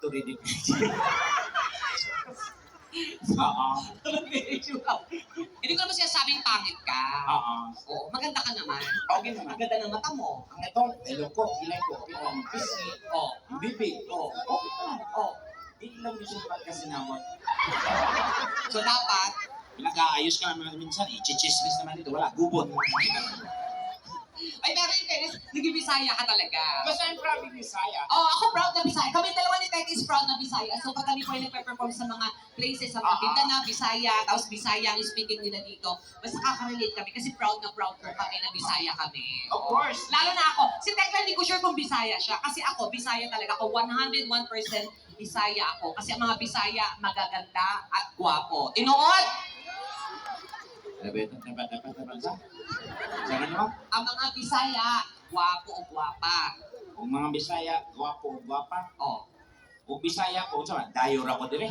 factory din. Oo. Hindi ko naman sinasabing pangit ka. Oo. Oo, maganda ka naman. Okay naman. Ang ganda ng mata mo. Ang ito, ilong ko, ilay ko, ang pisngi, ang bibig, okay naman. Hindi lang minsan kasi namon. So dapat, Nag-aayos ka naman minsan, i-chismis naman dito, wala, gubot. ay pero in fairness, nag-Bisaya ka talaga. Basta I'm proud of Bisaya. Oh, ako proud na Bisaya. Kami dalawa ni Tek is proud na Bisaya. So pag kami po ay nagpe-perform sa mga places sa mga Mindanao, Bisaya, tapos Bisaya ang speaking nila dito, basta kaka-relate kami kasi proud na proud po kami na Bisaya kami. Of course. Lalo na ako. Si Tekla, hindi ko sure kung Bisaya siya. Kasi ako, Bisaya talaga ako. 101% Bisaya ako. Kasi ang mga Bisaya, magaganda at gwapo. Tinuod! Dapat sa? Sabi mo? Ang mga Bisaya, gwapo o gwapa. Kung mga Bisaya, gwapo o gwapa. Oh. O Bisaya ko, sama, dayor ako dire.